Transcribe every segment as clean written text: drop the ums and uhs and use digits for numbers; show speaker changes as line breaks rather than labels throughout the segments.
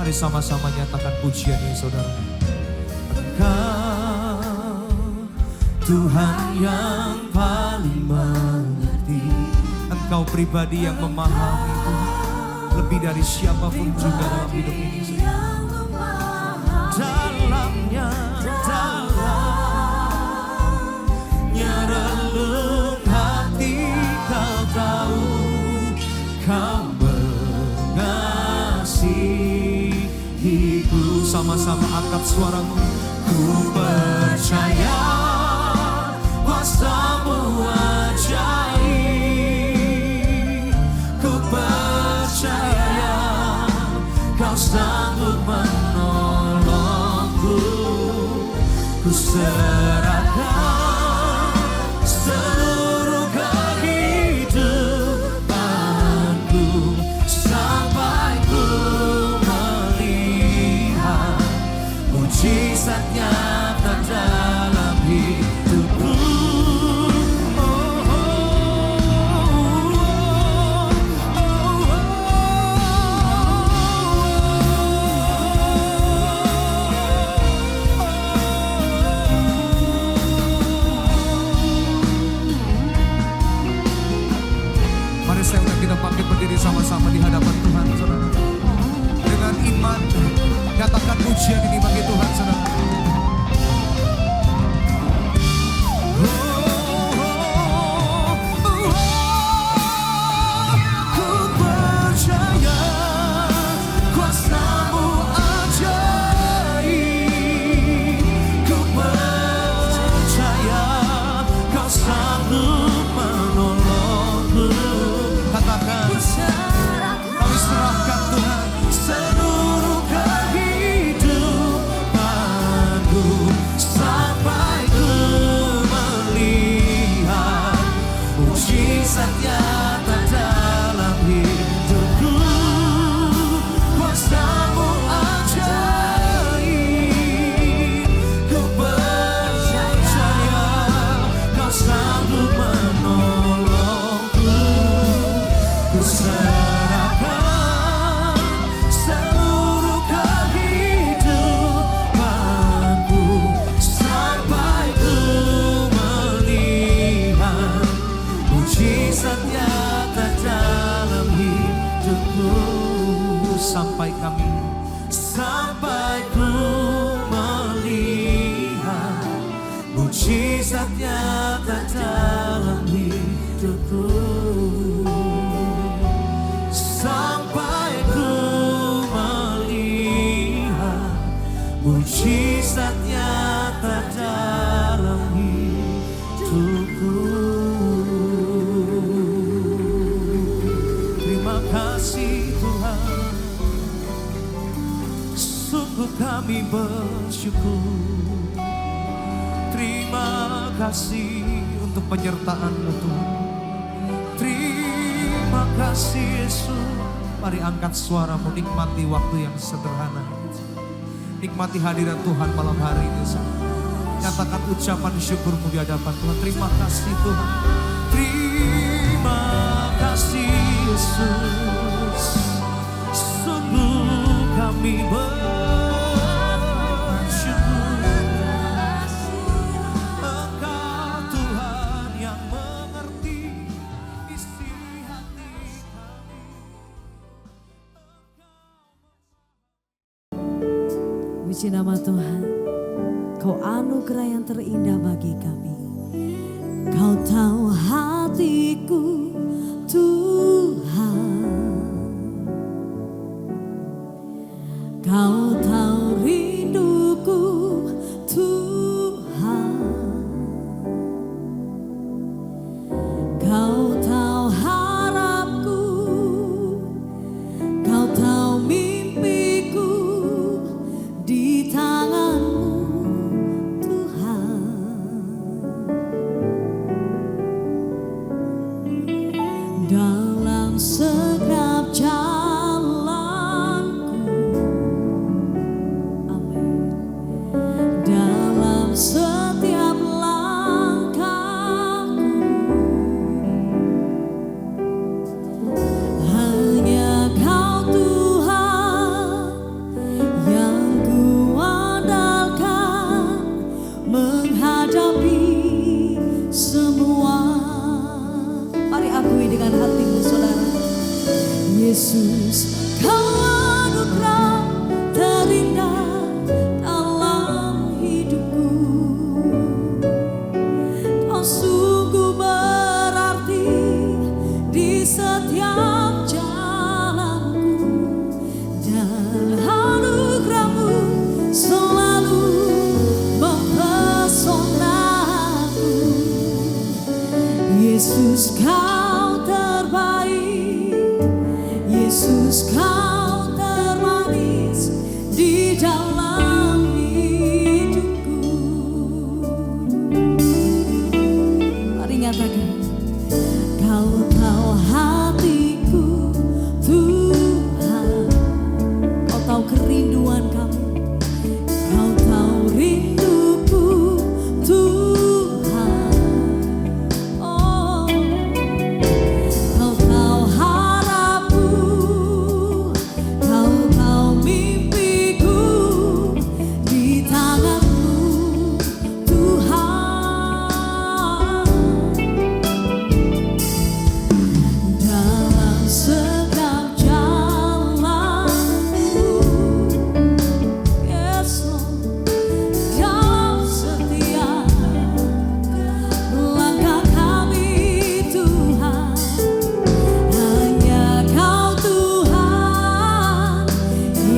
Mari sama-sama nyatakan pujiannya saudara. Engkau Tuhan yang paling mengerti. Engkau pribadi yang memahami Tuhan. Lebih dari siapapun juga dalam hidup ini. Dalamnya relung hati kau tahu. Kau mengasihiku. Sama-sama angkat suaramu. Ku percaya kuasa-Mu ajaib. Ku percaya Kau sanggup menolongku. Ku serahkan seluruh kehidupanku sampai ku melihat mujizat nyata dalam hidupku. Mari saya undang kita bangkit berdiri sama-sama di hadapan Tuhan, saudara. Dengan iman, katakan pujian ini bagi Tuhan, saudara. Ku percaya kuasa-Mu ajaib. Ku percaya Kau sanggup menolongku. Katakan, kami serahkan Tuhan seluruh kehidupanku sampai ku melihat mujizat nyata dalam hidupku. Kuasa-Mu ajaib. Ku percaya Kau sanggup menolongku. Ku serahkan seluruh kehidupanku sampai ku melihat mujizat nyata dalam hidupku. Sampai ku melihat mujizat nyata dalam hidupku. Sampai ku melihat mujizat nyata dalam hidupku. Terima kasih Tuhan, sungguh kami bersyukur. Terima kasih untuk penyertaan-Mu Tuhan. Terima kasih Yesus. Mari angkat suaramu, nikmati waktu yang sederhana. Nikmati hadirat Tuhan malam hari ini. Nyatakan ucapan syukurmu di hadapan Tuhan. Terima kasih Tuhan. Terima kasih Yesus. Sungguh kami bersyukur. Engkau Tuhan yang mengerti isi hati kami.
Puji nama Tuhan. Kau anugerah yang terindah bagi kami. Kau tahu hatiku Tuhan. Kau tahu rinduku Tuhan. Kau tahu harapku. Kau tahu mimpiku di tangan-Mu Tuhan. Yesus, Kau anugerah terindah dalam hidupku. Kau sungguh berarti di setiap jalanku, dan anugerah-Mu selalu mempesonaku. Yesus, Kau terbaik, Yesus, Kau termanis di dalam hidupku. Mari nyatakan, Kau tahu hatiku Tuhan, Kau tahu kerinduan kami, Kau tahu rinduku Tuhan. Oh, Kau tahu harapku, Kau tahu mimpiku di tangan-Mu Tuhan. Dalam setiap jalanku, yes Lord, dalam setiap langkah kami Tuhan, hanya Kau Tuhan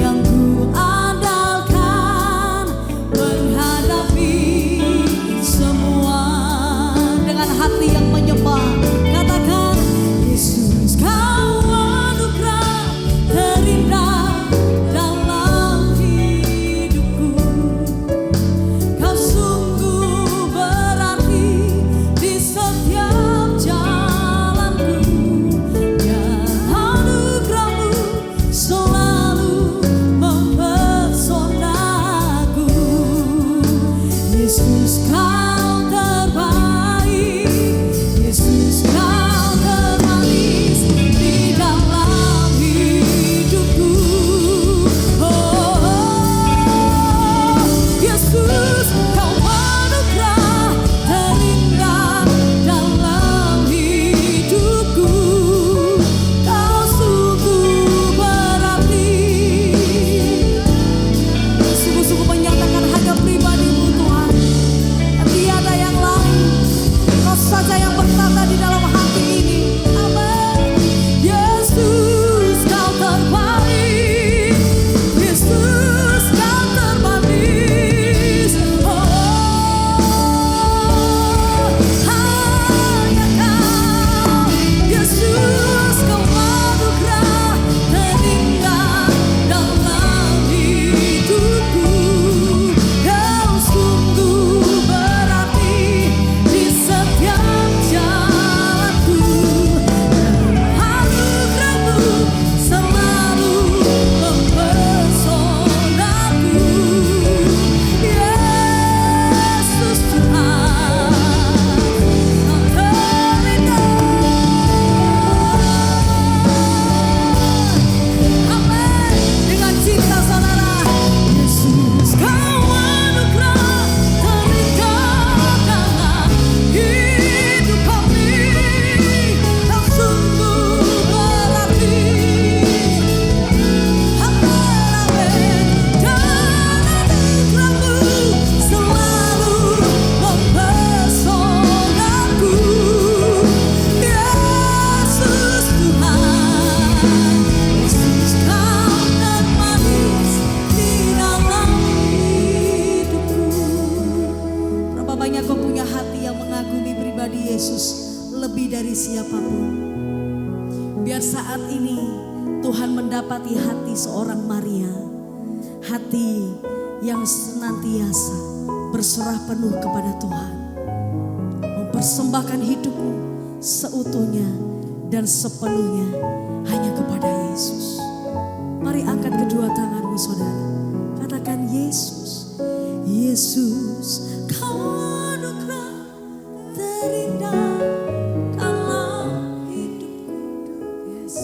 yang ku andalkan menghadapi semua. Dengan hati yang menyembah, katakan, Yesus, Kau anugerah terindah dalam hidupku. Kau sungguh berarti di setiap jalanku, dan anugerah-Mu selalu mempesonaku. Yesus, Kau terbaik, Yesus, Kau termanis di dalam hidupku. Oh, Yesus, Kau anugerah terindah dalam hidupku. Kau sungguh berarti, sungguh-sungguh menyatakan hanya pribadi-Mu Tuhan, dan tiada yang lain. Kau saja yang bertata di dalam hati ini. Amin. Yesus, Kau terbaik, Yesus, Kau termanis. Oh, hanya Kau, Yesus, Kau anugerah terindah dalam hidupku. Kau sungguh berarti di setiap jalanku, dan anugerah-Mu selalu mempesonaku. Yesus Tuhan, Kau terindah. Amin. Dengan cinta saudara, Yesus, Kau anugerah terindah dalam hidup kami. Kau sungguh berarti. Amin. Dan anugerah-Mu selalu mempesonaku. Yesus Tuhan, Yesus, Kau termanis di dalam hidupku. Berapa banyak kau punya hati yang mengagumi pribadi Yesus lebih dari siapapun. Biar saat ini Tuhan mendapati hati seorang Maria, hati yang senantiasa berserah penuh kepada Tuhan, mempersembahkan hidupmu seutuhnya dan sepenuhnya hanya kepada Yesus. Mari angkat kedua tanganmu saudara, katakan, Yesus, Yesus, Kau anugerah terindah dalam hidupku. Yes.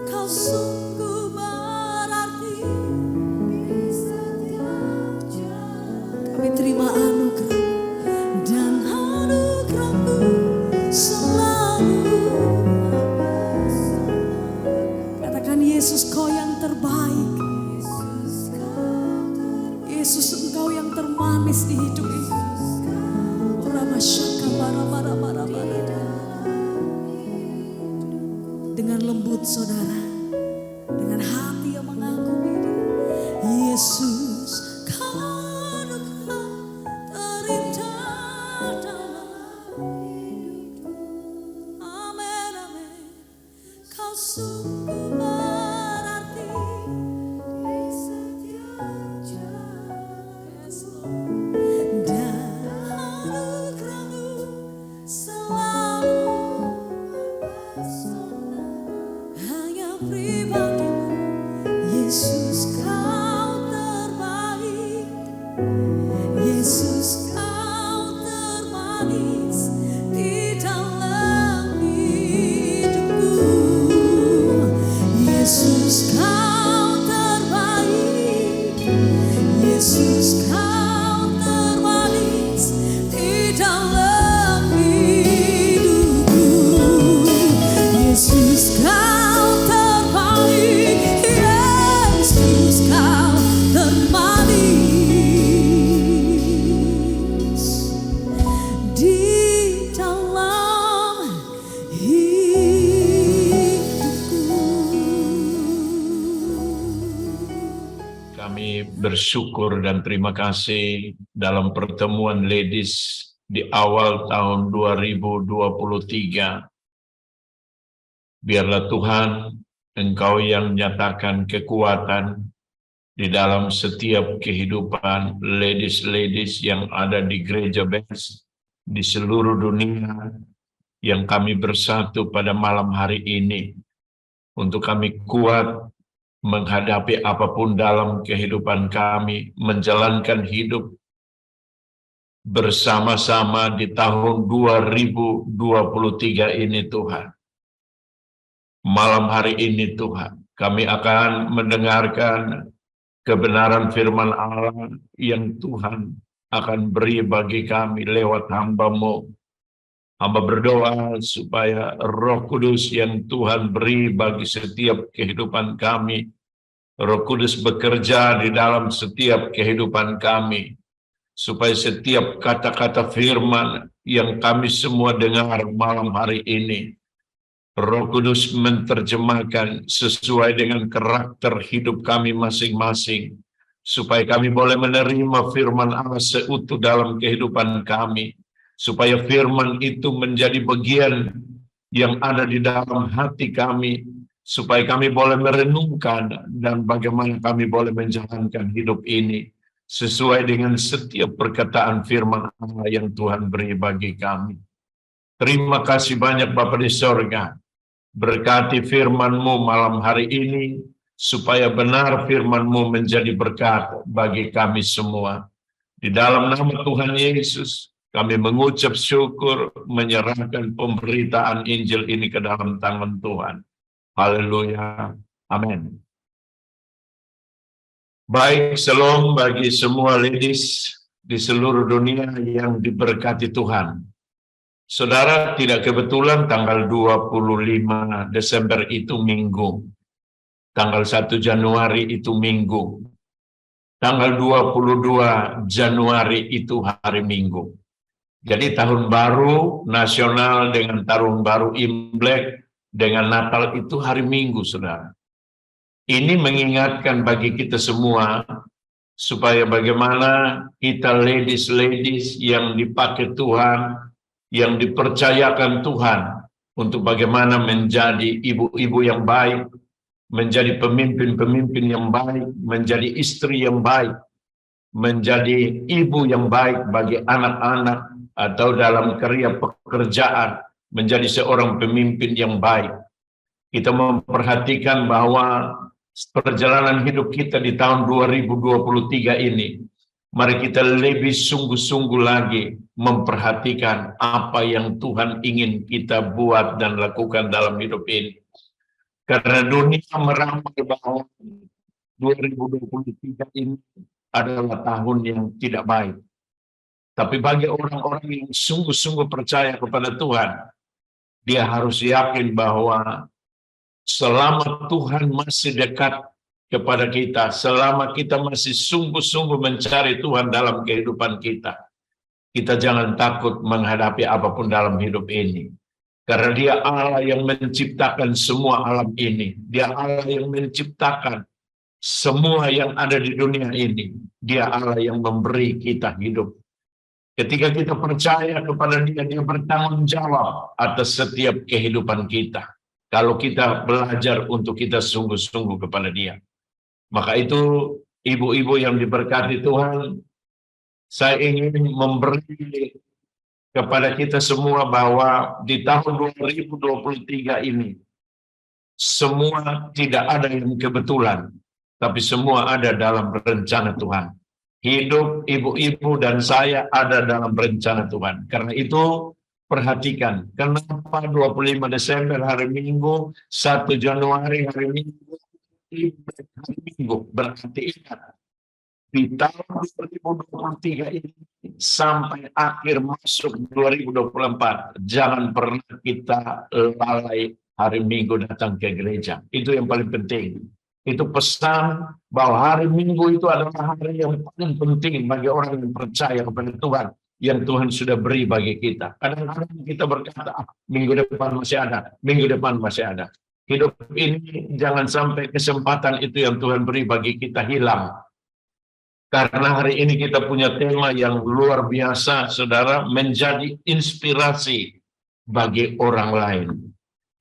Kau sungguh berarti di setiap jalan. Kami terima anugerah, dan anugerah-Mu selalu dengan lembut saudara, dengan hati yang mengagumi Dia. Yesus, Kau dekat terindah dalam hidupku. Amin, amin. Kau sungguh berarti di setiap jalan. Yes, Lord. Dan anugerah-Mu selalu mempesona. Hanya pribadi-Mu, Yesus, Kau terbaik. Yesus, Kau termanis di dalam hidupku. Yesus, Kau terbaik. Yesus, Kau termanis di dalam hidupku. Yesus, Kau terbaik. Yesus, Kau termanis di dalam hidupku.
Kami bersyukur dan terima kasih dalam pertemuan Ladies di awal tahun 2023. Biarlah Tuhan, Engkau yang nyatakan kekuatan di dalam setiap kehidupan ladies yang ada di gereja Best di seluruh dunia, yang kami bersatu pada malam hari ini untuk kami kuat menghadapi apapun dalam kehidupan kami, menjalankan hidup bersama-sama di tahun 2023 ini Tuhan. Malam hari ini Tuhan, kami akan mendengarkan kebenaran firman Allah yang Tuhan akan beri bagi kami lewat hamba-Mu. Hamba berdoa supaya Roh Kudus yang Tuhan beri bagi setiap kehidupan kami, Roh Kudus bekerja di dalam setiap kehidupan kami, supaya setiap kata-kata firman yang kami semua dengar malam hari ini, Roh Kudus menerjemahkan sesuai dengan karakter hidup kami masing-masing, supaya kami boleh menerima firman Allah seutuh dalam kehidupan kami, supaya firman itu menjadi bagian yang ada di dalam hati kami, supaya kami boleh merenungkan dan bagaimana kami boleh menjalankan hidup ini sesuai dengan setiap perkataan firman Allah yang Tuhan beri bagi kami. Terima kasih banyak Bapa di sorga. Berkati firman-Mu malam hari ini, supaya benar firman-Mu menjadi berkat bagi kami semua. Di dalam nama Tuhan Yesus, kami mengucap syukur, menyerahkan pemberitaan Injil ini ke dalam tangan Tuhan. Haleluya. Amin. Baik, shalom bagi semua ladies di seluruh dunia yang diberkati Tuhan. Saudara, tidak kebetulan tanggal 25 Desember itu Minggu. Tanggal 1 Januari itu Minggu. Tanggal 22 Januari itu hari Minggu. Jadi tahun baru nasional dengan tahun baru Imlek dengan Natal itu hari Minggu, saudara. Ini mengingatkan bagi kita semua supaya bagaimana kita ladies yang dipakai Tuhan, yang dipercayakan Tuhan untuk bagaimana menjadi ibu-ibu yang baik, menjadi pemimpin-pemimpin yang baik, menjadi istri yang baik, menjadi ibu yang baik bagi anak-anak atau dalam karya pekerjaan, menjadi seorang pemimpin yang baik. Kita memperhatikan bahwa perjalanan hidup kita di tahun 2023 ini, mari kita lebih sungguh-sungguh lagi memperhatikan apa yang Tuhan ingin kita buat dan lakukan dalam hidup ini. Karena dunia meramal bahwa 2023 ini adalah tahun yang tidak baik. Tapi bagi orang-orang yang sungguh-sungguh percaya kepada Tuhan, dia harus yakin bahwa selama Tuhan masih dekat kepada kita, selama kita masih sungguh-sungguh mencari Tuhan dalam kehidupan kita, kita jangan takut menghadapi apapun dalam hidup ini. Karena dia Allah yang menciptakan semua alam ini. Dia Allah yang menciptakan semua yang ada di dunia ini. Dia Allah yang memberi kita hidup. Ketika kita percaya kepada dia, dia bertanggung jawab atas setiap kehidupan kita. Kalau kita belajar untuk kita sungguh-sungguh kepada dia. Maka itu, ibu-ibu yang diberkati Tuhan, saya ingin memberi kepada kita semua bahwa di tahun 2023 ini, semua tidak ada yang kebetulan, tapi semua ada dalam rencana Tuhan. Hidup ibu-ibu dan saya ada dalam rencana Tuhan. Karena itu, perhatikan, kenapa 25 Desember hari Minggu, 1 Januari hari Minggu, Imlek hari Minggu, berarti ingat, di tahun 2023 ini sampai akhir masuk 2024, jangan pernah kita lalai hari Minggu datang ke gereja. Itu yang paling penting. Itu pesan bahwa hari Minggu itu adalah hari yang paling penting bagi orang yang percaya kepada Tuhan, yang Tuhan sudah beri bagi kita. Kadang-kadang kita berkata, minggu depan masih ada, minggu depan masih ada. Hidup ini jangan sampai kesempatan itu yang Tuhan beri bagi kita hilang. Karena hari ini kita punya tema yang luar biasa, saudara, menjadi inspirasi bagi orang lain.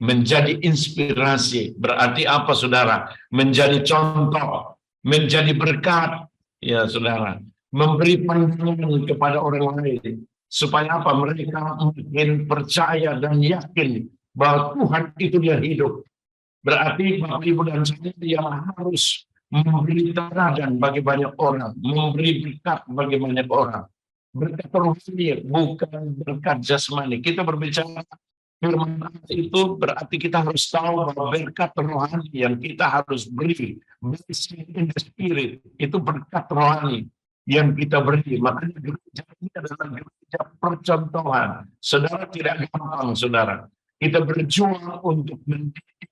Menjadi inspirasi, berarti apa, saudara? Menjadi contoh, menjadi berkat, ya saudara. Memberi pandangan kepada orang lain. Supaya apa? Mereka makin percaya dan yakin bahwa Tuhan itu dia hidup. Berarti Bapak, Ibu, dan saya yang harus memberi teladan bagi banyak orang, memberi berkat bagi banyak orang. Berkat rohani, bukan berkat jasmani. Kita berbicara firman itu berarti kita harus tahu bahwa berkat rohani yang kita harus beri, blessing in the spirit, itu berkat rohani yang kita beri. Makanya gereja ini adalah gereja percontohan. Saudara, tidak gampang, saudara. Kita berjuang untuk mendidik,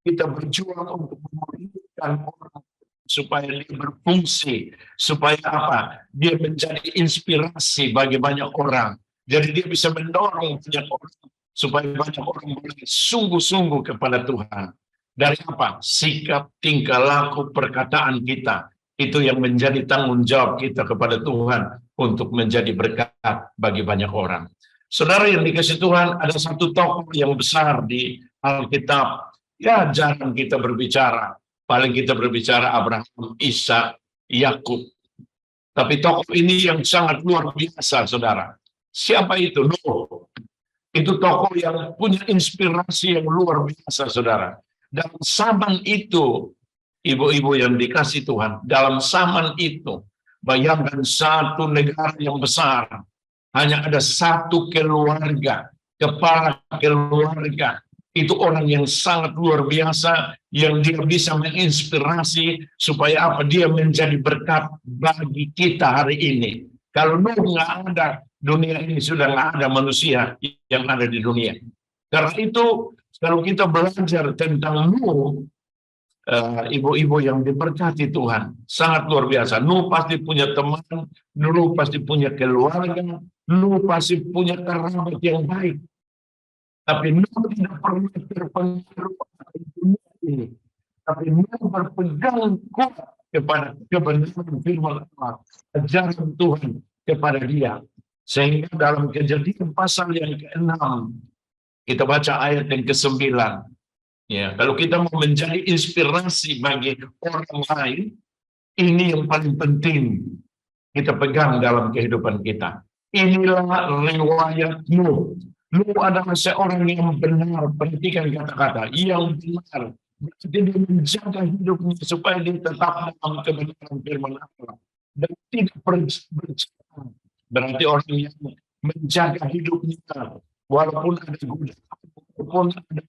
kita berjuang untuk memberikan orang supaya dia berfungsi, supaya apa? Dia menjadi inspirasi bagi banyak orang. Jadi dia bisa mendorong banyak orang supaya banyak orang boleh sungguh-sungguh kepada Tuhan. Dari apa? Sikap, tingkah laku, perkataan kita. Itu yang menjadi tanggung jawab kita kepada Tuhan untuk menjadi berkat bagi banyak orang. Saudara yang dikasihi Tuhan, ada satu tokoh yang besar di Alkitab. Ya, jarang kita berbicara. Paling kita berbicara Abraham, Ishak, Yakub. Tapi tokoh ini yang sangat luar biasa, saudara. Siapa itu? Nuh. Itu tokoh yang punya inspirasi yang luar biasa, saudara. Dalam zaman itu, ibu-ibu yang dikasih Tuhan, dalam zaman itu, bayangkan satu negara yang besar, hanya ada satu keluarga, kepala keluarga. Itu orang yang sangat luar biasa, yang dia bisa menginspirasi supaya apa? Dia menjadi berkat bagi kita hari ini. Kalau Nuh nggak ada, dunia ini sudah nggak ada manusia yang ada di dunia. Karena itu, kalau kita belajar tentang Nuh, ibu-ibu yang diberkati Tuhan, sangat luar biasa. Nuh pasti punya teman, Nuh pasti punya keluarga, Nuh pasti punya kerabat yang baik. Tapi Nuh tidak pernah terpengaruh oleh dunia ini. Tapi Nuh berpegang kuat kepada kebenaran firman Allah, ajaran Tuhan kepada dia. Sehingga dalam Kejadian pasal yang ke-6, kita baca ayat yang ke-9. Ya, kalau kita mau menjadi inspirasi bagi orang lain, ini yang paling penting kita pegang dalam kehidupan kita. Inilah riwayat Nuh. Nuh adalah seorang yang benar, perhatikan kata-kata, yang benar. Berarti dia menjaga hidupnya supaya dia tetap dalam kebenaran firman Allah. Dan tidak berjalan. Berarti orang yang menjaga hidupnya, walaupun ada godaan, walaupun ada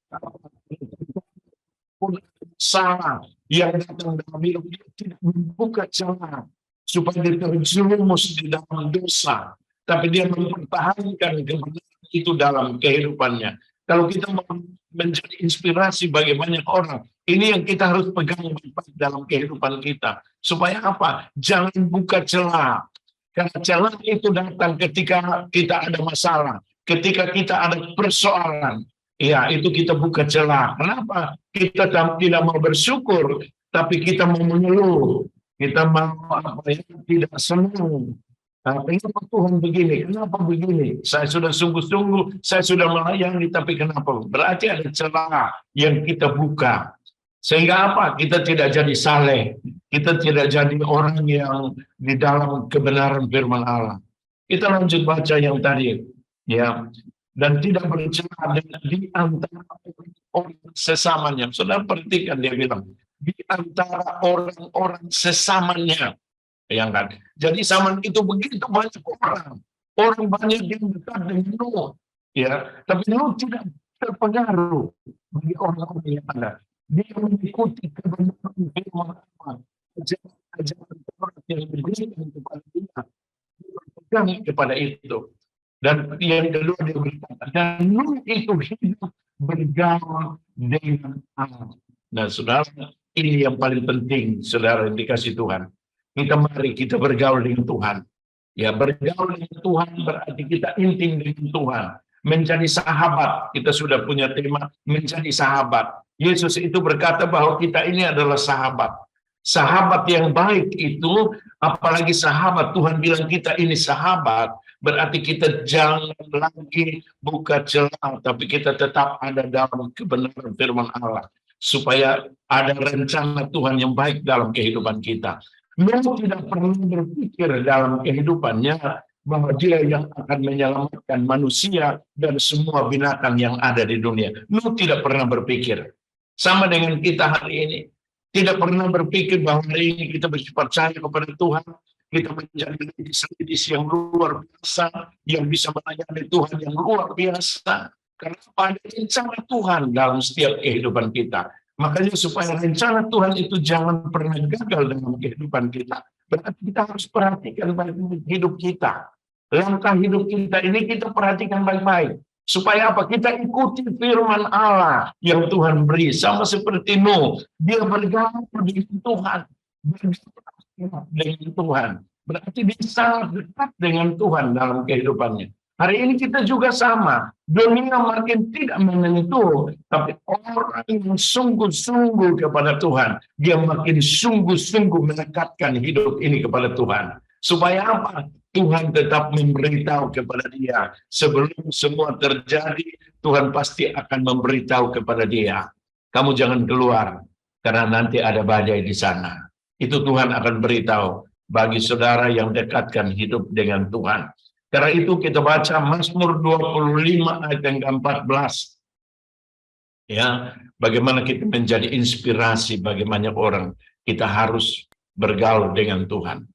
salah yang datang dalam hidup, dia tidak membuka celah supaya dia terjerumus di dalam dosa. Tapi dia mempertahankan kebenaran itu dalam kehidupannya. Kalau kita mau menjadi inspirasi bagi banyak orang, ini yang kita harus pegang baik dalam kehidupan kita. Supaya apa? Jangan buka celah. Karena celah itu datang ketika kita ada masalah. Ketika kita ada persoalan, ya itu kita buka celah. Kenapa? Kita tidak mau bersyukur, tapi kita mau mengeluh. Kita mau tidak senang. Kenapa Tuhan begini? Kenapa begini? Saya sudah sungguh-sungguh, saya sudah melayani, tapi kenapa? Berarti ada celah yang kita buka. Sehingga apa? Kita tidak jadi saleh. Kita tidak jadi orang yang di dalam kebenaran firman Allah. Kita lanjut baca yang tadi. Ya, dan tidak bercelah di antara orang sesamanya. Saudara perhatikan dia bilang, di antara orang-orang sesamanya. Ya kan? Jadi zaman itu begitu banyak orang banyak yang dekat dengan Nuh, ya, tapi Nuh tidak terpengaruh bagi orang-orang yang ada. Dia mengikuti kebenaran firman Allah, ajaran Taurat yang diberikan kepada dia, berpegang kepada itu. Dan yang kedua dia berkata, dan Nuh itu hidup bergaul dengan Allah. Nah, saudara, ini yang paling penting, saudara, yang dikasih Tuhan. Mari kita bergaul dengan Tuhan. Ya, bergaul dengan Tuhan berarti kita intim dengan Tuhan. Menjadi sahabat. Kita sudah punya tema menjadi sahabat. Yesus itu berkata bahwa kita ini adalah sahabat. Sahabat yang baik itu, apalagi sahabat, Tuhan bilang kita ini sahabat, berarti kita jangan lagi buka celah, tapi kita tetap ada dalam kebenaran firman Allah. Supaya ada rencana Tuhan yang baik dalam kehidupan kita. Nuh tidak pernah berpikir dalam kehidupannya bahwa dia yang akan menyelamatkan manusia dan semua binatang yang ada di dunia. Nuh tidak pernah berpikir. Sama dengan kita hari ini. Tidak pernah berpikir bahwa hari ini kita percaya kepada Tuhan. Kita menjadi lidis yang luar biasa. Yang bisa melayani Tuhan yang luar biasa. Karena ada rencana Tuhan dalam setiap kehidupan kita. Makanya supaya rencana Tuhan itu jangan pernah gagal dalam kehidupan kita. Berarti kita harus perhatikan baik-baik hidup kita. Langkah hidup kita ini kita perhatikan baik-baik. Supaya apa? Kita ikuti firman Allah yang Tuhan beri. Sama seperti Nuh. Dia bergaul dengan Tuhan. Bergaul dengan Tuhan. Berarti dia sangat dekat dengan Tuhan dalam kehidupannya. Hari ini kita juga sama. Dunia makin tidak menyentuh, tapi orang yang sungguh-sungguh kepada Tuhan, dia makin sungguh-sungguh mendekatkan hidup ini kepada Tuhan. Supaya apa? Tuhan tetap memberitahu kepada dia. Sebelum semua terjadi, Tuhan pasti akan memberitahu kepada dia. Kamu jangan keluar, karena nanti ada badai di sana. Itu Tuhan akan beritahu bagi saudara yang dekatkan hidup dengan Tuhan. Karena itu kita baca Mazmur 25 ayat yang ke-14. Ya, bagaimana kita menjadi inspirasi bagi banyak orang. Kita harus bergaul dengan Tuhan.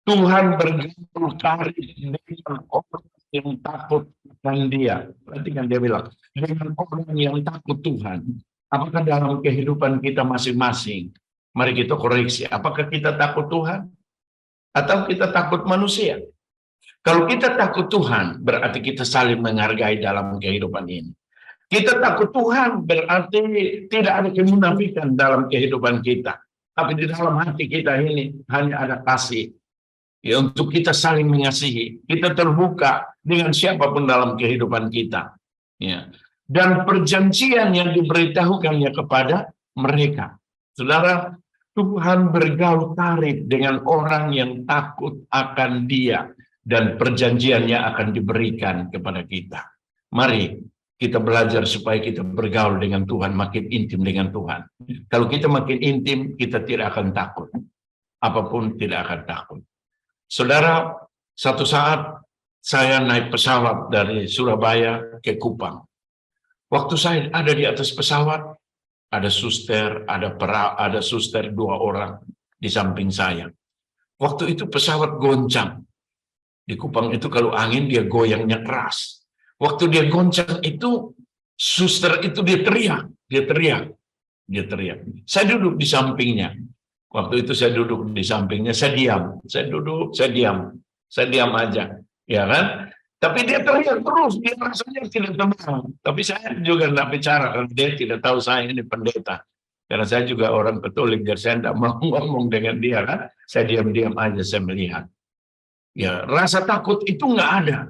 Tuhan bergaul karib dengan orang yang takut akan dia. Perhatikan dia bilang, dengan orang yang takut Tuhan. Apakah dalam kehidupan kita masing-masing? Mari kita koreksi. Apakah kita takut Tuhan? Atau kita takut manusia? Kalau kita takut Tuhan, berarti kita saling menghargai dalam kehidupan ini. Kita takut Tuhan berarti tidak ada kemunafikan dalam kehidupan kita. Tapi di dalam hati kita ini hanya ada kasih. Ya, untuk kita saling mengasihi. Kita terbuka dengan siapapun dalam kehidupan kita. Ya. Dan perjanjian yang diberitahukannya kepada mereka. Saudara, Tuhan bergaul karib dengan orang yang takut akan Dia. Dan perjanjiannya akan diberikan kepada kita. Mari kita belajar supaya kita bergaul dengan Tuhan, makin intim dengan Tuhan. Kalau kita makin intim, kita tidak akan takut. Apapun tidak akan takut. Saudara, satu saat saya naik pesawat dari Surabaya ke Kupang. Waktu saya ada di atas pesawat, ada suster, ada suster 2 orang di samping saya. Waktu itu pesawat goncang. Di Kupang itu kalau angin dia goyangnya keras. Waktu dia goncang itu, suster itu dia teriak. Saya duduk di sampingnya. Waktu itu saya duduk di sampingnya, saya diam. Saya duduk, saya diam aja. Ya kan? Tapi dia teriak terus, dia rasanya tidak tenang. Tapi saya juga tidak bicara, karena dia tidak tahu saya ini pendeta. Karena saya juga orang Katolik, jadi saya tidak mau ngomong dengan dia. Kan? Saya diam-diam aja, saya melihat. Ya, rasa takut itu nggak ada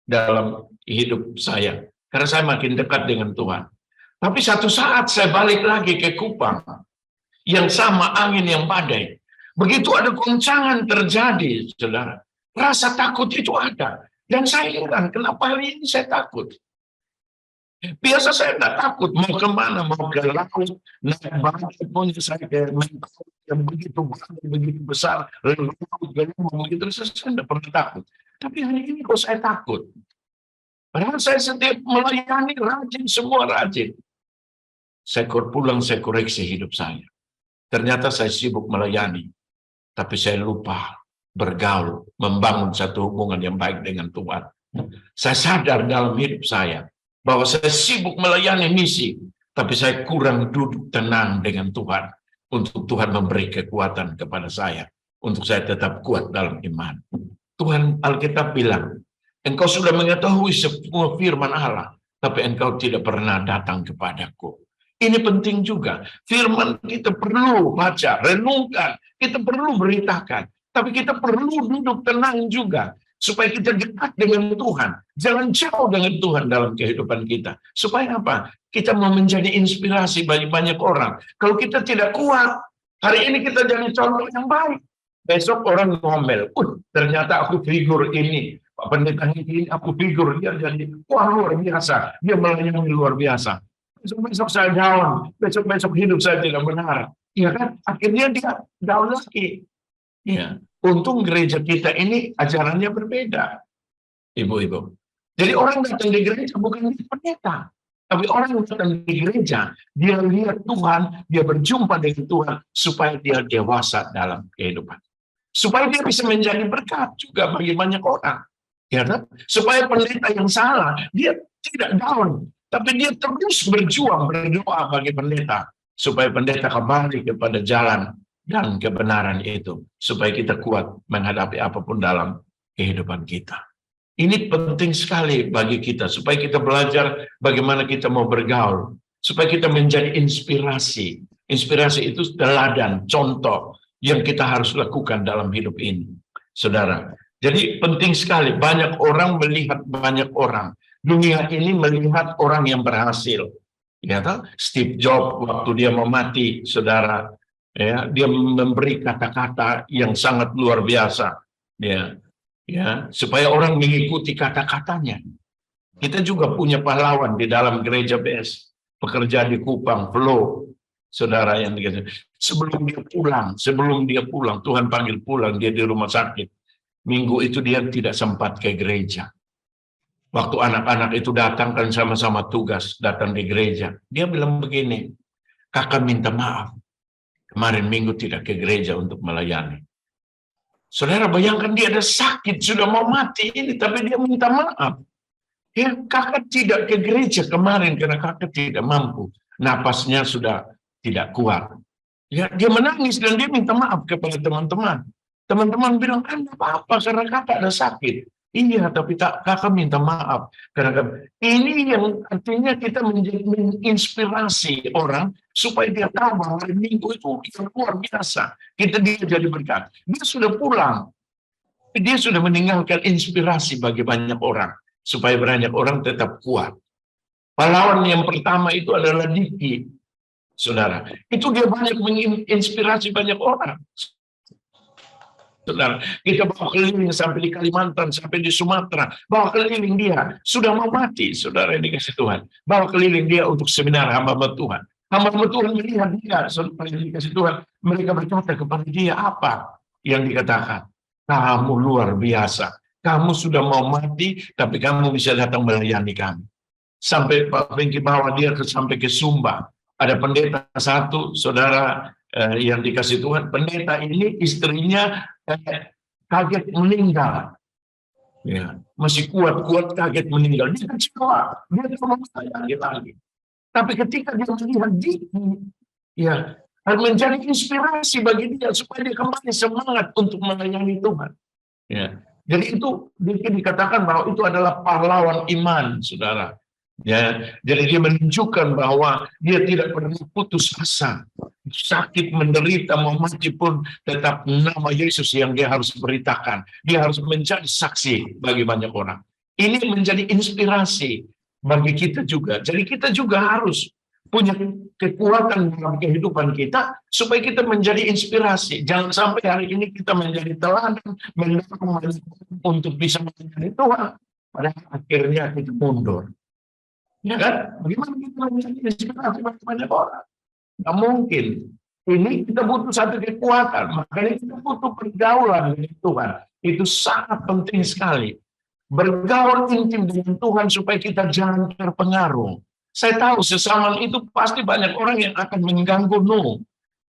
dalam hidup saya. Karena saya makin dekat dengan Tuhan. Tapi satu saat saya balik lagi ke Kupang. Yang sama angin yang badai. Begitu ada goncangan terjadi, saudara. Rasa takut itu ada. Dan saya heran, kenapa hari ini saya takut? Biasa saya tidak takut, mau kemana, mau ke laut, naik bangkit pun saya ke yang begitu besar, laut, begitu, saya tidak pernah takut. Tapi hari ini kok saya takut? Padahal saya setiap melayani rajin, semua rajin. Saya pulang, saya koreksi hidup saya. Ternyata saya sibuk melayani, tapi saya lupa bergaul, membangun satu hubungan yang baik dengan Tuhan. Saya sadar dalam hidup saya bahwa saya sibuk melayani misi, tapi saya kurang duduk tenang dengan Tuhan untuk Tuhan memberi kekuatan kepada saya, untuk saya tetap kuat dalam iman. Tuhan Alkitab bilang, engkau sudah mengetahui semua firman Allah, tapi engkau tidak pernah datang kepadaku. Ini penting juga. Firman kita perlu baca, renungkan. Kita perlu beritakan. Tapi kita perlu duduk tenang juga. Supaya kita dekat dengan Tuhan. Jangan jauh dengan Tuhan dalam kehidupan kita. Supaya apa? Kita mau menjadi inspirasi bagi banyak orang. Kalau kita tidak kuat, hari ini kita jadi contoh yang baik. Besok orang ngomel. Ternyata aku figur ini. Pak Pendeta ini aku figur. Dia jadi, wah luar biasa. Dia melayani luar biasa. Besok-besok saya down, besok-besok hidup saya tidak benar. Ya kan? Akhirnya dia down lagi. Ya. Untung gereja kita ini ajarannya berbeda. Ibu-ibu. Jadi orang datang di gereja bukan di pendeta. Tapi orang yang datang di gereja, dia lihat Tuhan, dia berjumpa dengan Tuhan, supaya dia dewasa dalam kehidupan. Supaya dia bisa menjadi berkat juga bagi banyak orang. Ya kan? Supaya pendeta yang salah, dia tidak down. Tapi dia terus berjuang, berdoa bagi pendeta. Supaya pendeta kembali kepada jalan dan kebenaran itu. Supaya kita kuat menghadapi apapun dalam kehidupan kita. Ini penting sekali bagi kita. Supaya kita belajar bagaimana kita mau bergaul. Supaya kita menjadi inspirasi. Inspirasi itu teladan, contoh yang kita harus lakukan dalam hidup ini. Saudara, jadi penting sekali. Banyak orang melihat banyak orang. Dunia ini melihat orang yang berhasil. Ya, Steve Jobs waktu dia mau mati, saudara, ya, dia memberi kata-kata yang sangat luar biasa. Ya, supaya orang mengikuti kata-katanya. Kita juga punya pahlawan di dalam gereja BS, pekerja di Kupang, Flo, saudara yang dikasih. Sebelum dia pulang, Tuhan panggil pulang, dia di rumah sakit. Minggu itu dia tidak sempat ke gereja. Waktu anak-anak itu datang kan sama-sama tugas datang di gereja. Dia bilang begini, kakak minta maaf. Kemarin minggu tidak ke gereja untuk melayani. Saudara bayangkan dia ada sakit, sudah mau mati ini, tapi dia minta maaf. Ya, kakak tidak ke gereja kemarin karena kakak tidak mampu. Napasnya sudah tidak kuat. Ya, dia menangis dan dia minta maaf kepada teman-teman. Teman-teman bilang, kan tidak apa-apa karena kakak ada sakit. Iya, tapi kakak minta maaf. Karena ini yang artinya kita menginspirasi orang supaya dia tahu bahwa minggu itu kita luar biasa. Dia jadi berkat. Dia sudah pulang. Dia sudah meninggalkan inspirasi bagi banyak orang. Supaya banyak orang tetap kuat. Pahlawan yang pertama itu adalah Diki. Saudara, itu dia banyak menginspirasi banyak orang. Saudara, kita bawa keliling sampai di Kalimantan, sampai di Sumatera, bawa keliling dia, sudah mau mati, saudara yang dikasih Tuhan, bawa keliling dia untuk seminar hamba-hamba Tuhan. Hamba-hamba Tuhan melihat dia, saudara yang dikasih Tuhan, mereka berkata kepada dia apa yang dikatakan? Kamu luar biasa, kamu sudah mau mati, tapi kamu bisa datang melayani kami. Sampai Pak Bengki bawa dia sampai ke Sumba. Ada pendeta satu, saudara yang dikasih Tuhan, pendeta ini istrinya kaget meninggal. Ya, masih kuat kaget meninggal. Dia kecewa, dia tidak mau melayani lagi. Tapi ketika dia melihat Diki, ya, menjadi inspirasi bagi dia supaya dia kembali semangat untuk melayani Tuhan. Ya, jadi itu dikatakan bahwa itu adalah pahlawan iman, saudara. Ya, jadi dia menunjukkan bahwa dia tidak pernah putus asa, sakit, menderita, mau mati pun tetap nama Yesus yang dia harus beritakan. Dia harus menjadi saksi bagi banyak orang. Ini menjadi inspirasi bagi kita juga. Jadi kita juga harus punya kekuatan dalam kehidupan kita supaya kita menjadi inspirasi. Jangan sampai hari ini kita menjadi teladan, mendorong untuk bisa melayani Tuhan. Pada akhirnya kita mundur. Ya kan? Bagaimana kita menjadi inspirasi bagi banyak orang? Nggak mungkin. Ini kita butuh satu kekuatan. Makanya kita butuh pergaulan dengan Tuhan. Itu sangat penting sekali. Bergaul intim dengan Tuhan supaya kita jangan terpengaruh. Saya tahu sesamaan itu pasti banyak orang yang akan mengganggu Nuh.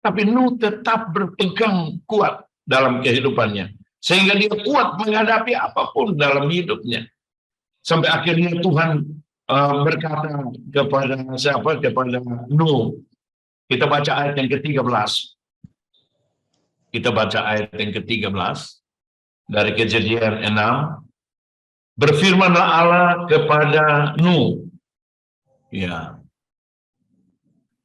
Tapi Nuh tetap berpegang kuat dalam kehidupannya. Sehingga dia kuat menghadapi apapun dalam hidupnya. Sampai akhirnya Tuhan berkata kepada siapa? Kepada Nuh. Kita baca ayat yang ke-13. Kita baca ayat yang ke-13 dari Kejadian 6. Berfirmanlah Allah kepada Nuh, ya,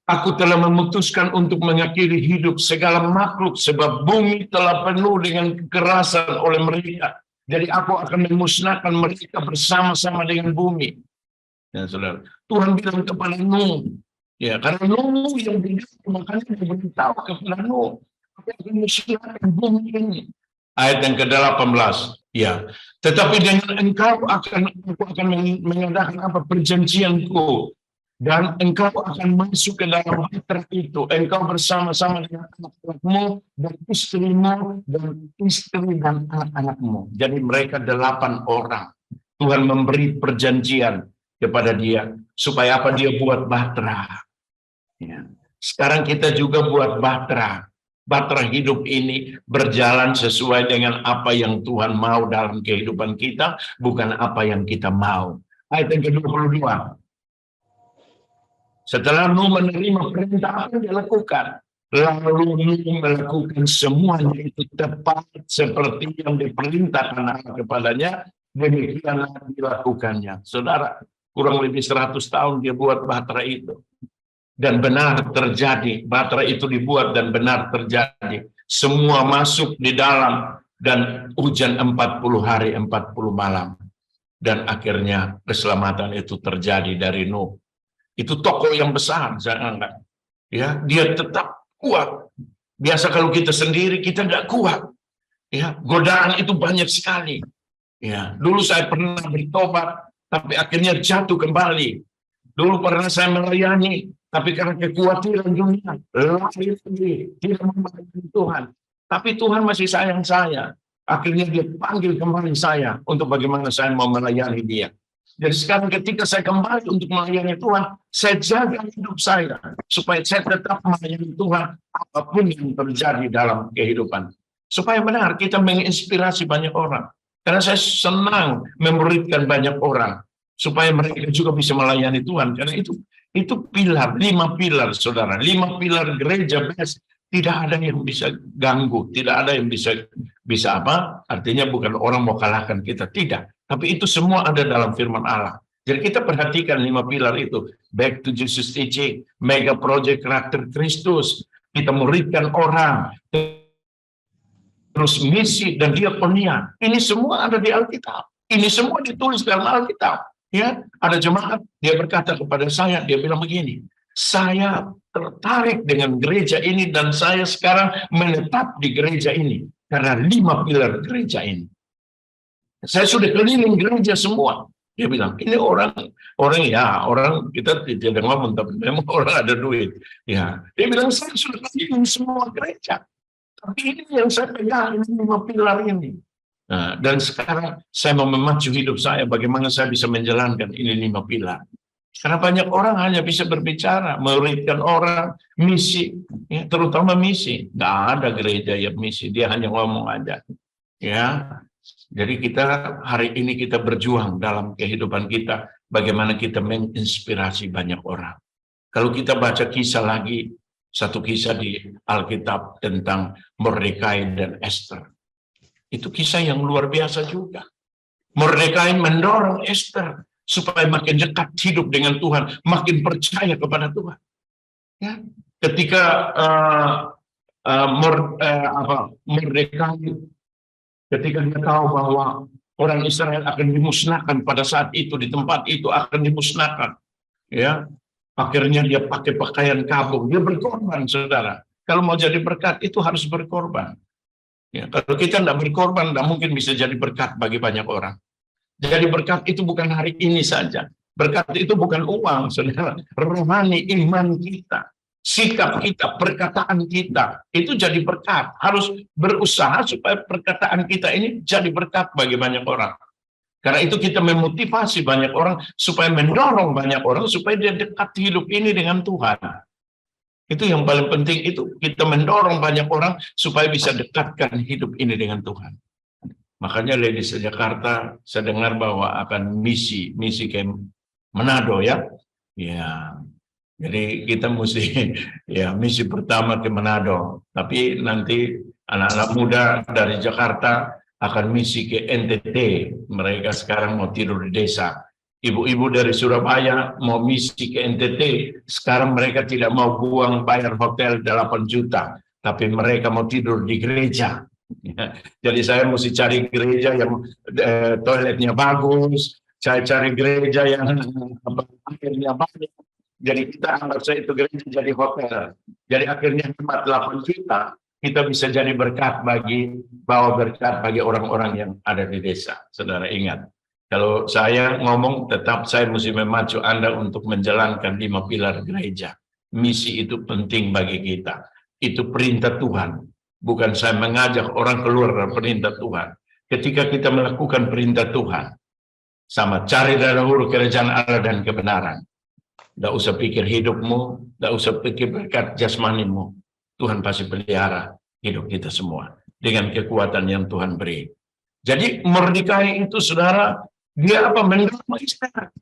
aku telah memutuskan untuk mengakhiri hidup segala makhluk sebab bumi telah penuh dengan kekerasan oleh mereka. Jadi aku akan memusnahkan mereka bersama-sama dengan bumi. Ya, saudara. Tuhan bilang kepada Nuh, ya, karena Nuh yang bilang, makanya dia beritahu kepada Nuh, aku akan memusnahkan bumi ini. Ayat yang ke-18, ya. Tetapi dengan engkau aku akan mengadakan perjanjianku, dan engkau akan masuk ke dalam bahtera itu. Engkau bersama-sama dengan anak-anakmu dan istrimu dan istri dan anak-anakmu. Jadi mereka 8 orang. Tuhan memberi perjanjian kepada dia supaya apa? Dia buat bahtera. Ya. Sekarang kita juga buat bahtera. Bahtera hidup ini berjalan sesuai dengan apa yang Tuhan mau dalam kehidupan kita, bukan apa yang kita mau. Ayat yang ke-22. Setelah Nuh menerima perintah, apa yang dia lakukan? Lalu Nuh melakukan semuanya itu tepat seperti yang diperintahkan Allah kepadanya, demikianlah dilakukannya. Saudara, kurang lebih 100 tahun dia buat bahtera itu. Dan benar terjadi, bahtera itu dibuat dan benar terjadi. Semua masuk di dalam dan hujan 40 hari 40 malam. Dan akhirnya keselamatan itu terjadi dari Nuh. Itu tokoh yang besar saya anggap. Ya, dia tetap kuat. Biasa kalau kita sendiri kita nggak kuat. Ya, godaan itu banyak sekali. Ya, dulu saya pernah bertobat tapi akhirnya jatuh kembali. Dulu pernah saya melayani, tapi karena kekhawatiran dunia, lari lagi, tidak melayani Tuhan. Tapi Tuhan masih sayang saya. Akhirnya dia panggil kembali saya untuk bagaimana saya mau melayani dia. Jadi sekarang ketika saya kembali untuk melayani Tuhan, saya jaga hidup saya, supaya saya tetap melayani Tuhan apapun yang terjadi dalam kehidupan. Supaya benar kita menginspirasi banyak orang. Karena saya senang memuridkan banyak orang. Supaya mereka juga bisa melayani Tuhan. Karena itu pilar, 5 pilar, saudara. 5 pilar gereja best. Tidak ada yang bisa ganggu, tidak ada yang bisa apa? Artinya bukan orang mau kalahkan kita, tidak. Tapi itu semua ada dalam firman Allah. Jadi kita perhatikan 5 pilar itu. Back to Jesus teaching, mega project karakter Kristus. Kita muridkan orang. Terus misi dan diakonia. Ini semua ada di Alkitab. Ini semua ditulis dalam Alkitab. Ya, ada jemaat, dia berkata kepada saya, dia bilang begini, saya tertarik dengan gereja ini dan saya sekarang menetap di gereja ini karena 5 pilar gereja ini. Saya sudah keliling gereja semua. Dia bilang, ini orang kita tidak ngomong, tapi memang orang ada duit. Ya, dia bilang saya sudah keliling semua gereja, tapi ini yang saya pegang, ini 5 pilar ini. Nah, dan sekarang saya mau memacu hidup saya bagaimana saya bisa menjalankan ini 5 pilar. Karena banyak orang hanya bisa berbicara, memuridkan orang, misi, ya, terutama misi. Nggak ada gereja yang misi, dia hanya ngomong aja. Ya, jadi hari ini kita berjuang dalam kehidupan kita, bagaimana kita menginspirasi banyak orang. Kalau kita baca kisah lagi, satu kisah di Alkitab tentang Mordekai dan Esther. Itu kisah yang luar biasa juga. Mordekai mendorong Esther supaya makin dekat hidup dengan Tuhan, makin percaya kepada Tuhan. Ya. Ketika Mordekai, ketika dia tahu bahwa Orang Israel akan dimusnahkan pada saat itu, di tempat itu akan dimusnahkan. Ya, akhirnya dia pakai pakaian kabung, dia berkorban, saudara. Kalau mau jadi berkat itu harus berkorban. Ya, kalau kita tidak berkorban, tidak mungkin bisa jadi berkat bagi banyak orang. Jadi berkat itu bukan hari ini saja. Berkat itu bukan uang, saudara. Rohani, iman kita, sikap kita, perkataan kita, itu jadi berkat. Harus berusaha supaya perkataan kita ini jadi berkat bagi banyak orang. Karena itu kita memotivasi banyak orang, supaya mendorong banyak orang, supaya dia dekat hidup ini dengan Tuhan. Itu yang paling penting, itu kita mendorong banyak orang, supaya bisa dekatkan hidup ini dengan Tuhan. Makanya Ladies Jakarta, saya dengar bahwa akan misi ke Manado ya. Ya. Jadi kita mesti ya misi pertama ke Manado. Tapi nanti anak-anak muda dari Jakarta akan misi ke NTT. Mereka sekarang mau tidur di desa. Ibu-ibu dari Surabaya mau misi ke NTT. Sekarang mereka tidak mau bayar hotel 8 juta. Tapi mereka mau tidur di gereja. Ya, jadi saya mesti cari gereja yang toiletnya bagus, saya cari gereja yang akhirnya banyak. Jadi kita anggap saya itu gereja jadi hotel. Jadi akhirnya hemat 8 juta, kita bisa jadi berkat bawa berkat bagi orang-orang yang ada di desa. Saudara ingat, kalau saya ngomong tetap saya mesti memacu Anda untuk menjalankan 5 pilar gereja. Misi itu penting bagi kita. Itu perintah Tuhan. Bukan saya mengajak orang keluar dari perintah Tuhan. Ketika kita melakukan perintah Tuhan, sama cari dahulu kerajaan Allah dan kebenaran. Tidak usah pikir hidupmu, tidak usah pikir berkat jasmanimu. Tuhan pasti pelihara hidup kita semua dengan kekuatan yang Tuhan beri. Jadi Mordekai itu, saudara, dia apa? Mendorong Esther.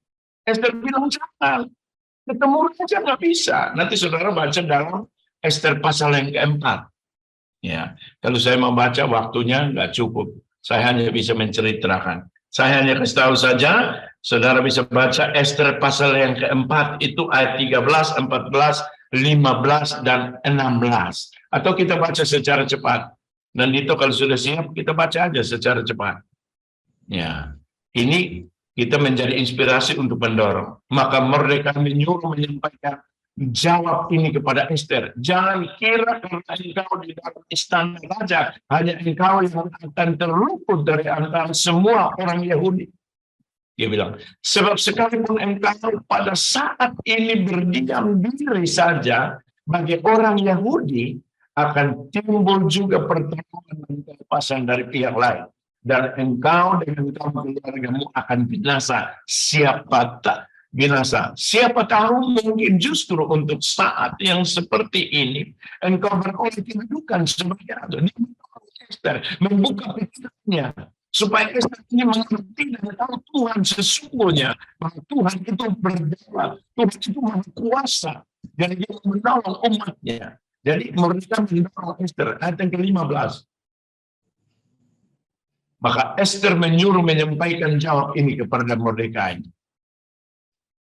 Esther bilang jangan, ketemu raja nggak bisa. Nanti saudara baca dalam Esther pasal yang keempat. Ya, kalau saya membaca waktunya nggak cukup. Saya hanya bisa menceritakan. Saya hanya kasih tahu saja, saudara bisa baca Esther pasal yang keempat, itu ayat 13, 14, 15, dan 16. Atau kita baca secara cepat. Dan itu kalau sudah siap, kita baca aja secara cepat. Ya, ini kita menjadi inspirasi untuk mendorong. Maka Mordekai menyuruh menyampaikan jawab ini kepada Esther. Jangan kira karena engkau di dalam istana raja, hanya engkau yang akan terluput dari antara semua orang Yahudi. Dia bilang, sebab sekalipun engkau pada saat ini berdiam diri saja, bagi orang Yahudi akan timbul juga pertolongan dan kelepasan dari pihak lain. Dan engkau dengan keluargamu akan binasa. Siapa tak binasa. Siapa tahu mungkin justru untuk saat yang seperti ini engkau beroleh kedudukan sebagai ratu. Esther membuka pikirannya supaya Esther ini mengerti dan tahu Tuhan sesungguhnya bahwa Tuhan itu berdaulat, Tuhan itu maha kuasa dan dia menolong umatnya. Jadi mereka mendorong Esther. Ayat yang ke-15. Maka Esther menyuruh menyampaikan jawab ini kepada Mordekai.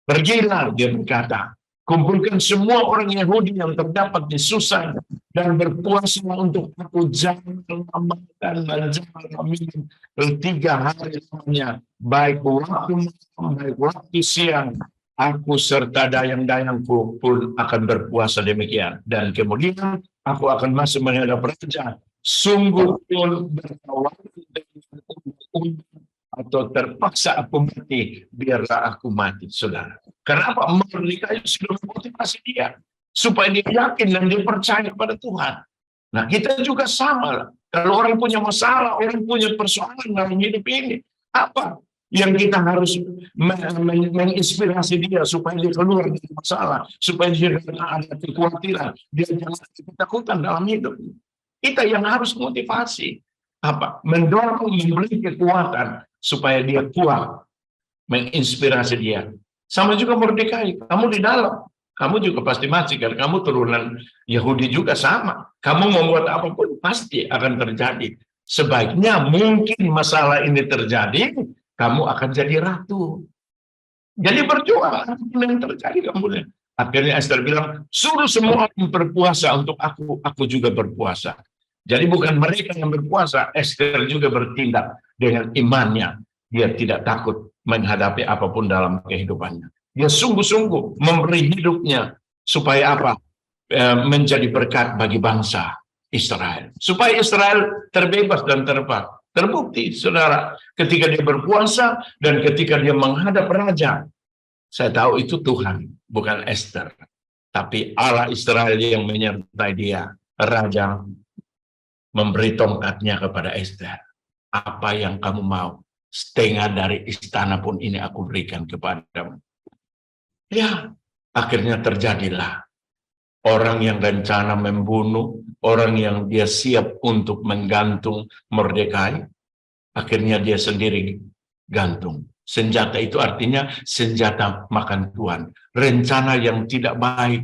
Pergilah, dia berkata, kumpulkan semua orang Yahudi yang terdapat di Susan dan berpuasa untuk aku, jangan makan dan jangan minum 3 hari lamanya, baik waktu malam, baik waktu siang. Aku serta dayang-dayangku pun akan berpuasa demikian. Dan kemudian aku akan masuk menghadap raja. Sungguh pun berkawan dengan undang-undang atau terpaksa aku mati, biarlah aku mati, saudara. Kenapa? Mordekai sudah memotivasi dia supaya dia yakin dan dia percaya pada Tuhan. Nah, kita juga sama. Kalau orang punya masalah, orang punya persoalan dalam hidup ini, apa yang kita harus menginspirasi dia supaya dia keluar dari masalah, supaya dia tidak ada kekhawatiran, dia jangan ketakutan dalam hidup. Kita yang harus motivasi, apa? Mendorong, memberi kekuatan supaya dia kuat, menginspirasi dia. Sama juga Mordekai, kamu di dalam, kamu juga pasti mati, karena kamu turunan Yahudi juga sama. Kamu membuat apapun pasti akan terjadi. Sebaiknya mungkin masalah ini terjadi, kamu akan jadi ratu. Jadi berjuang, apapun yang terjadi kamu. Akhirnya Esther bilang, suruh semua orang berpuasa untuk aku juga berpuasa. Jadi bukan mereka yang berpuasa, Esther juga bertindak. dengan imannya. Dia tidak takut menghadapi apapun dalam kehidupannya. Dia sungguh-sungguh memberi hidupnya supaya apa? Menjadi berkat bagi bangsa Israel. Supaya Israel terbebas dan terbukti, saudara, ketika dia berpuasa dan ketika dia menghadap raja. Saya tahu itu Tuhan, bukan Esther. Tapi Allah Israel yang menyertai dia. Raja memberi tongkatnya kepada Esther. Apa yang kamu mau? Setengah dari istana pun ini aku berikan kepadamu. Ya, akhirnya terjadilah. Orang yang rencana membunuh, orang yang dia siap untuk menggantung Mordekai, akhirnya dia sendiri gantung. Senjata itu artinya senjata makan Tuhan. Rencana yang tidak baik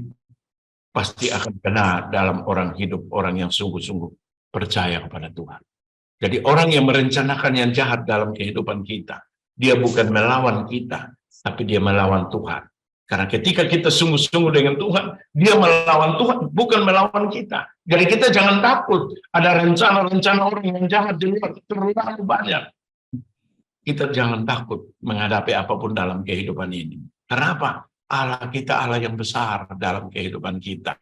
pasti akan kena dalam orang hidup, orang yang sungguh-sungguh percaya kepada Tuhan. Jadi orang yang merencanakan yang jahat dalam kehidupan kita, dia bukan melawan kita, tapi dia melawan Tuhan. Karena ketika kita sungguh-sungguh dengan Tuhan, dia melawan Tuhan, bukan melawan kita. Jadi kita jangan takut ada rencana-rencana orang yang jahat di luar, terlalu banyak. Kita jangan takut menghadapi apapun dalam kehidupan ini. Karena apa? Allah kita Allah yang besar dalam kehidupan kita.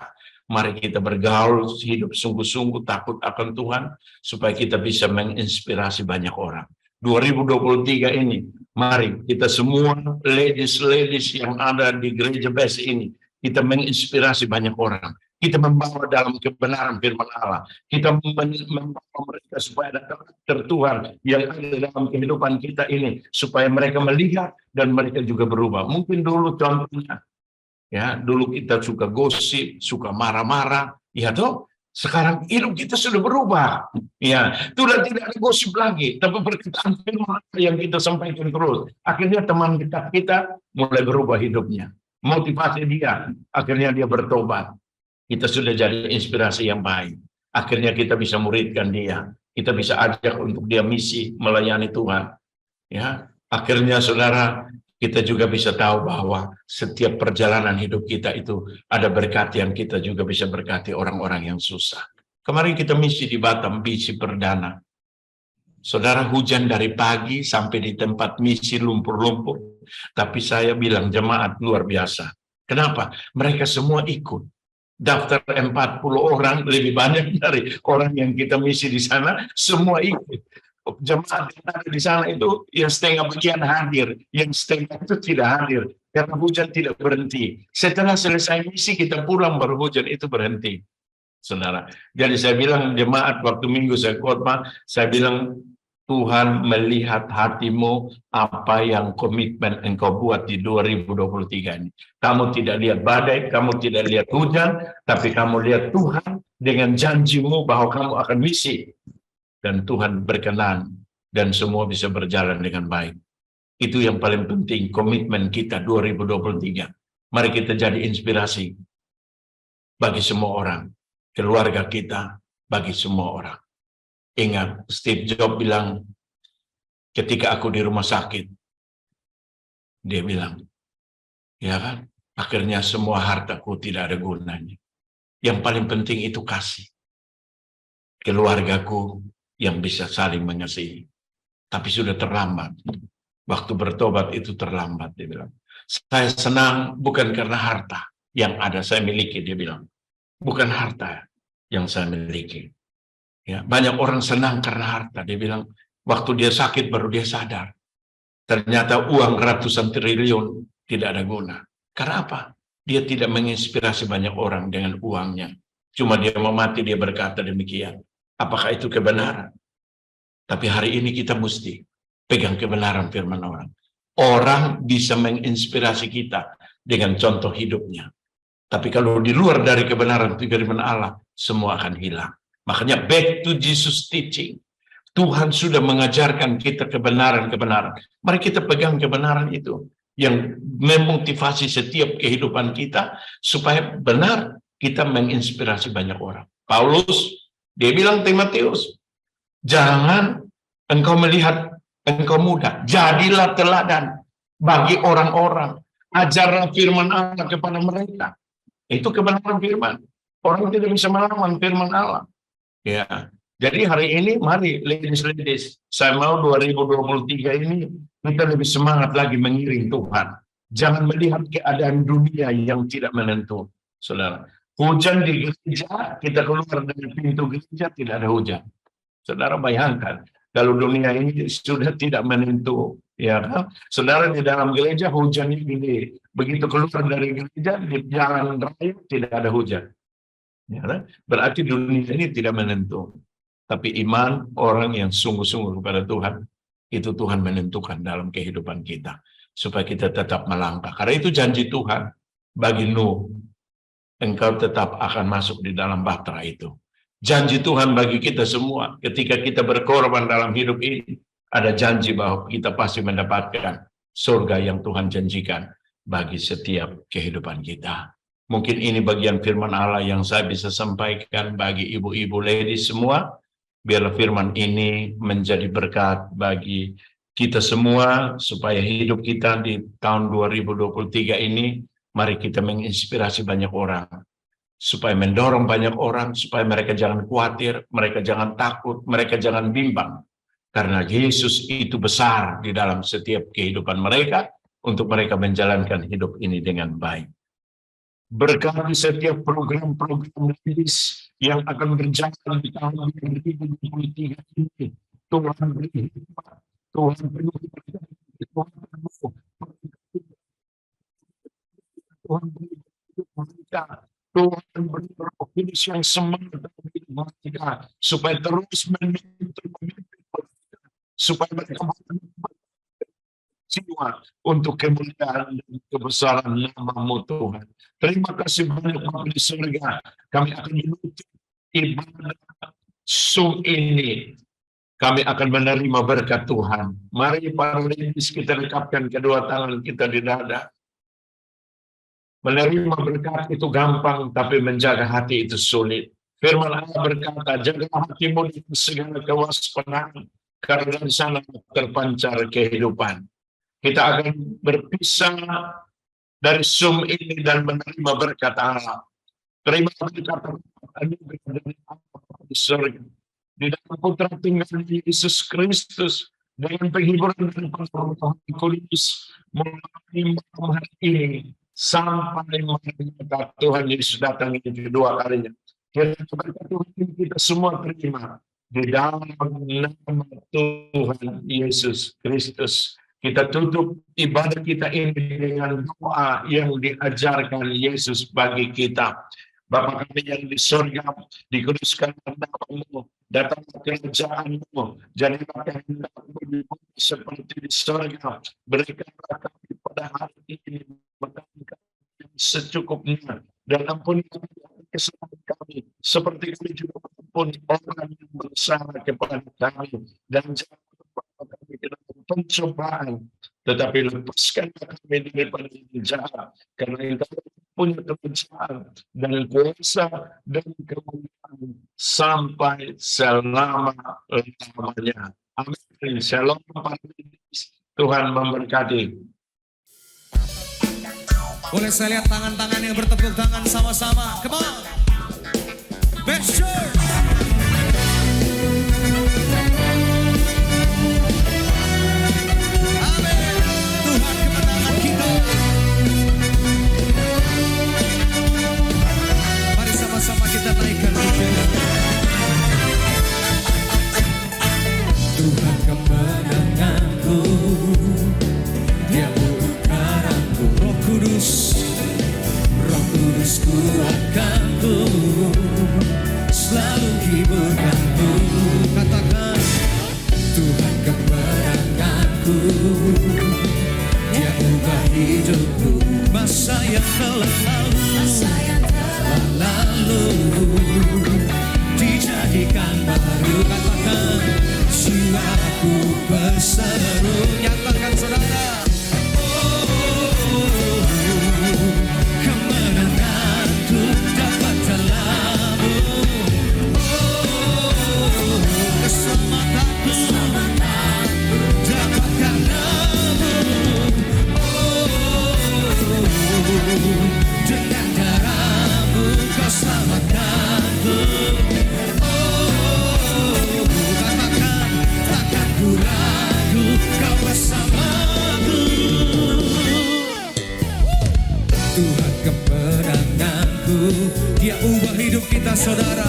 Mari kita bergaul, hidup sungguh-sungguh takut akan Tuhan, supaya kita bisa menginspirasi banyak orang. 2023 ini, mari kita semua ladies yang ada di gereja base ini, kita menginspirasi banyak orang. Kita membawa dalam kebenaran firman Allah. Kita membawa mereka supaya ada karakter Tuhan yang ada dalam kehidupan kita ini, supaya mereka melihat dan mereka juga berubah. Mungkin dulu contohnya, ya, dulu kita suka gosip, suka marah-marah, ya toh. Sekarang hidup kita sudah berubah, ya, sudah tidak ada gosip lagi, tapi perkataan firman yang kita sampaikan terus. Akhirnya teman dekat kita mulai berubah hidupnya, motivasi dia, akhirnya dia bertobat. Kita sudah jadi inspirasi yang baik. Akhirnya kita bisa muridkan dia, kita bisa ajak untuk dia misi melayani Tuhan. Ya, akhirnya saudara, kita juga bisa tahu bahwa setiap perjalanan hidup kita itu ada berkat yang kita juga bisa berkati orang-orang yang susah. Kemarin kita misi di Batam, misi perdana. Saudara, hujan dari pagi sampai di tempat misi lumpur-lumpur. Tapi saya bilang jemaat luar biasa. Kenapa? Mereka semua ikut. Daftar 40 orang, lebih banyak dari orang yang kita misi di sana, semua ikut. Jemaat yang ada di sana itu yang setengah bagian hadir, yang setengah itu tidak hadir karena hujan tidak berhenti. Setelah selesai misi kita pulang baru hujan itu berhenti, saudara. Jadi saya bilang jemaat waktu minggu saya khotbah, saya bilang Tuhan melihat hatimu, apa yang komitmen engkau buat di 2023 ini. Kamu tidak lihat badai, kamu tidak lihat hujan, tapi kamu lihat Tuhan dengan janjimu bahwa kamu akan misi. Dan Tuhan berkenan dan semua bisa berjalan dengan baik. Itu yang paling penting, komitmen kita 2023. Mari kita jadi inspirasi bagi semua orang, keluarga kita, bagi semua orang. Ingat, Steve Jobs bilang, ketika aku di rumah sakit, dia bilang, ya kan, akhirnya semua hartaku tidak ada gunanya. Yang paling penting itu kasih. Keluargaku yang bisa saling mengasihi. Tapi sudah terlambat. Waktu bertobat itu terlambat, dia bilang. Saya senang bukan karena harta yang ada saya miliki, dia bilang. Bukan harta yang saya miliki. Ya, banyak orang senang karena harta. Dia bilang, waktu dia sakit baru dia sadar. Ternyata uang ratusan triliun tidak ada guna. Karena apa? Dia tidak menginspirasi banyak orang dengan uangnya. Cuma dia mau mati, dia berkata demikian. Apakah itu kebenaran? Tapi hari ini kita mesti pegang kebenaran firman orang. Orang bisa menginspirasi kita dengan contoh hidupnya. Tapi kalau di luar dari kebenaran firman Allah, semua akan hilang. Makanya back to Jesus teaching. Tuhan sudah mengajarkan kita kebenaran-kebenaran. Mari kita pegang kebenaran itu yang memotivasi setiap kehidupan kita supaya benar kita menginspirasi banyak orang. Paulus, dia bilang Timotius, jangan engkau melihat engkau muda, jadilah teladan bagi orang-orang. Ajarlah firman Allah kepada mereka. Itu kebenaran firman. Orang tidak bisa melawan firman Allah. Ya, Jadi hari ini mari ladies, saya mau 2023 ini kita lebih semangat lagi mengiring Tuhan. Jangan melihat keadaan dunia yang tidak menentu, saudara. Hujan di gereja, kita keluar dari pintu gereja tidak ada hujan. Saudara bayangkan, kalau dunia ini sudah tidak menentu, ya kan? Saudara di dalam gereja hujannya gini, begitu keluar dari gereja di jalan raya tidak ada hujan. Ya kan? Berarti dunia ini tidak menentu. Tapi iman orang yang sungguh-sungguh kepada Tuhan, itu Tuhan menentukan dalam kehidupan kita. Supaya kita tetap melangkah. Karena itu janji Tuhan bagi Nuh, engkau tetap akan masuk di dalam bahtera itu. Janji Tuhan bagi kita semua, ketika kita berkorban dalam hidup ini, ada janji bahwa kita pasti mendapatkan surga yang Tuhan janjikan bagi setiap kehidupan kita. Mungkin ini bagian firman Allah yang saya bisa sampaikan bagi ibu-ibu ladies semua. Biarlah firman ini menjadi berkat bagi kita semua, supaya hidup kita di tahun 2023 ini, mari kita menginspirasi banyak orang. Supaya mendorong banyak orang, supaya mereka jangan khawatir, mereka jangan takut, mereka jangan bimbang. Karena Yesus itu besar di dalam setiap kehidupan mereka, untuk mereka menjalankan hidup ini dengan baik. Berkati setiap program-program medis yang akan berjalan di tahun 2023 ini. Tuhan beri hikmat, Tuhan beri hikmat, Tuhan beri hikmat, Tuhan beri roh kudus yang semangat dalam hidup mereka, supaya terus memimpin, supaya mereka jiwa untuk kemuliaan dan kebesaran nama-Mu Tuhan. Terima kasih banyak Bapa di surga. Kami akan menutup ibadah Zoom ini. Kami akan menerima berkat Tuhan. Mari para ladies kita dekapkan kedua tangan kita di dada. Menerima berkat itu gampang, tapi menjaga hati itu sulit. Firman Allah berkata, jaga hatimu dengan segala kewaspadaan, karena di sana terpancar kehidupan. Kita akan berpisah dari Zoom ini dan menerima berkat Allah. Terima berkat dari Allah di surga. Di dalam putra tunggal Yesus Kristus, dengan penghiburan dan Roh Kudus, melalui malam hari ini, sampai malam Tuhan Yesus datang ini kedua kalinya. Berkat Tuhan kita semua terima. Di dalam nama Tuhan Yesus Kristus. Kita tutup ibadah kita ini dengan doa yang diajarkan Yesus bagi kita. Bapa kami yang di surga, dikuduskan nama-Mu, datanglah kerajaan-Mu, jadilah kehendak-Mu di bumi seperti di surga. Berikanlah kami pada hari ini makan kami secukupnya, dan ampuni kesalahan kami, seperti kami juga mengampuni orang yang bersalah kepada kami, dan jangan kami ke dalam pencobaan, tetapi lepaskan kami daripada yang jahat, karena Engkau punya kerajaan dan kuasa dan kemuliaan sampai selama-lamanya. Amin. Shalom. Tuhan memberkati.
Boleh saya lihat tangan-tangan yang bertepuk tangan sama-sama. Come on. Make sure. Sama kita naikkan Tuhan kemenanganku, Dia kebenaranku. Roh Kudus kuatkanku, selalu hiburkanku. Katakan Tuhan kemenanganku, Dia ubah hidupku. Masa yang telah lalu dijadikan baru. Katakan jiwaku berseru. Nyatakan saudara, kemenanganku dapat dalam-Mu. Keselamatanku dapat karena-Mu. Dengan darah-Mu Kau selamatkanku. saudara.